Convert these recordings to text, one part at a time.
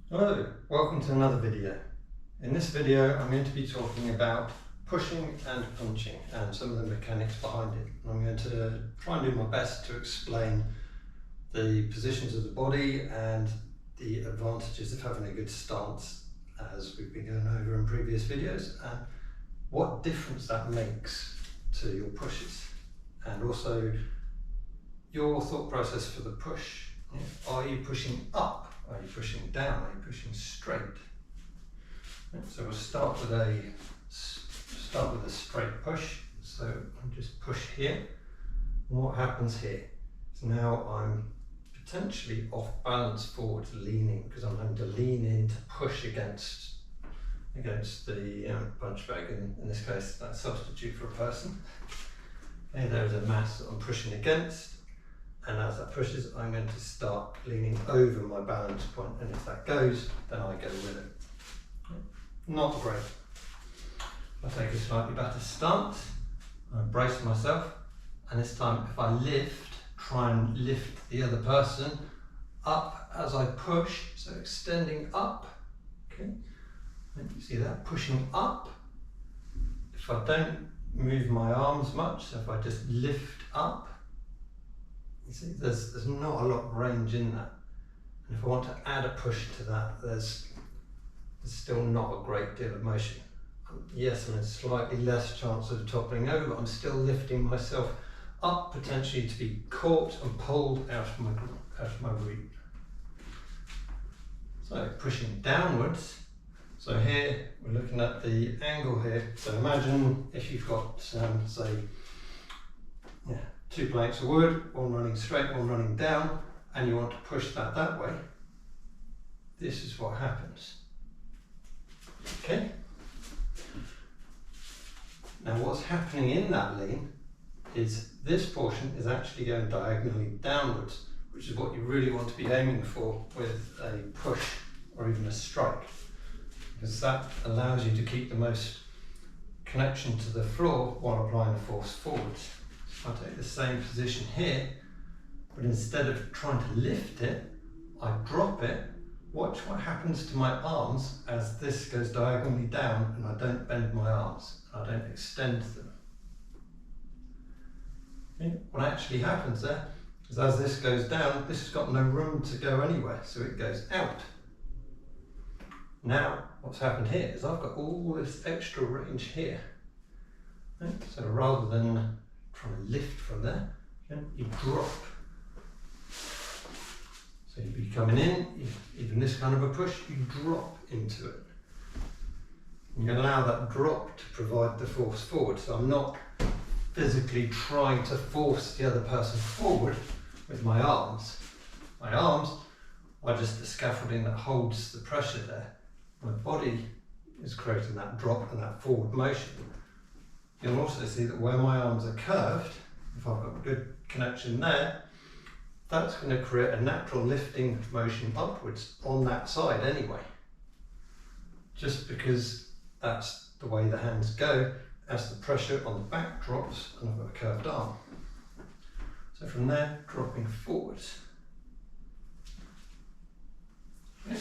Hello, welcome to another video. In this video I'm going to be talking about pushing and punching and some of the mechanics behind it. I'm going to try and do my best to explain the positions of the body and the advantages of having a good stance, as we've been going over in previous videos, and what difference that makes to your pushes, and also your thought process for the push. Are you pushing up? Are you pushing down? Are you pushing straight? So we'll start with a straight push. So I'll just push here. And what happens here is now I'm potentially off balance forwards, leaning, because I'm having to lean in to push against the punch bag. In this case, that's a substitute for a person. Okay, there's a mass that I'm pushing against. And as that pushes, I'm going to start leaning over my balance point, and if that goes, then I go with it. Not great. I take a slightly better stance, I brace myself, and this time if I lift, try and lift the other person up as I push, so extending up, okay? And you see that, pushing up. If I don't move my arms much, so if I just lift up, you see, there's not a lot of range in that. And if I want to add a push to that, there's still not a great deal of motion. Yes, I'm in slightly less chance of toppling over, but I'm still lifting myself up, potentially to be caught and pulled out of my route. So pushing downwards. So here we're looking at the angle here. So imagine if you've got, say, two planks of wood, one running straight, one running down, and you want to push that way, this is what happens. Okay? Now what's happening in that lean is this portion is actually going diagonally downwards, which is what you really want to be aiming for with a push or even a strike, because that allows you to keep the most connection to the floor while applying the force forwards. I'll take the same position here, but instead of trying to lift it, I drop it. Watch what happens to my arms as this goes diagonally down, and I don't bend my arms, I don't extend them. Okay. What actually happens there is as this goes down, this has got no room to go anywhere, so it goes out. Now, what's happened here is I've got all this extra range here. Okay. So rather than trying to lift from there, you drop. So you'd be coming in, even this kind of a push, you drop into it. You allow that drop to provide the force forward. So I'm not physically trying to force the other person forward with my arms. My arms are just the scaffolding that holds the pressure there. My body is creating that drop and that forward motion. You'll also see that where my arms are curved, if I've got a good connection there, that's going to create a natural lifting motion upwards on that side anyway. Just because that's the way the hands go as the pressure on the back drops and I've got a curved arm. So from there, dropping forwards. Okay.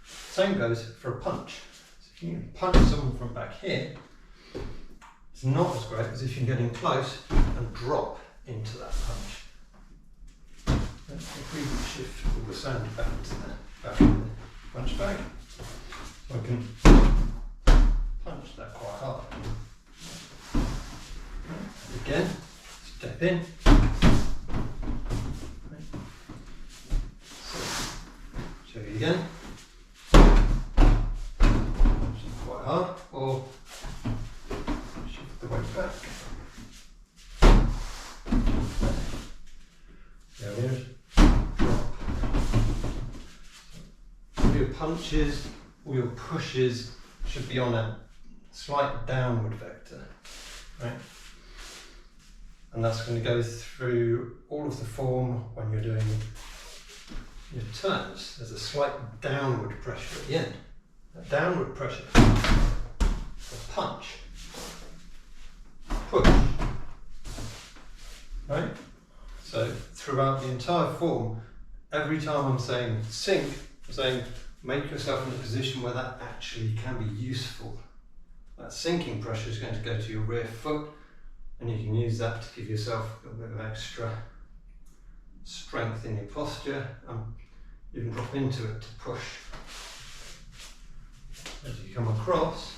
Same goes for a punch. So if you punch someone from back here, it's not as great as if you're getting close and drop into that punch. If we shift all the sand back to the punch bag, so I can punch that quite hard. Again, step in. So, show you again. Punch it quite hard, or shift the weight back. There it is. Drop. All your punches, all your pushes should be on a slight downward vector, right? And that's going to go through all of the form when you're doing your turns. There's a slight downward pressure at the end. That downward pressure, a punch, push, right? So throughout the entire form, every time I'm saying sink, I'm saying make yourself in a position where that actually can be useful. That sinking pressure is going to go to your rear foot, and you can use that to give yourself a little bit of extra strength in your posture. You can drop into it to push. As you come across,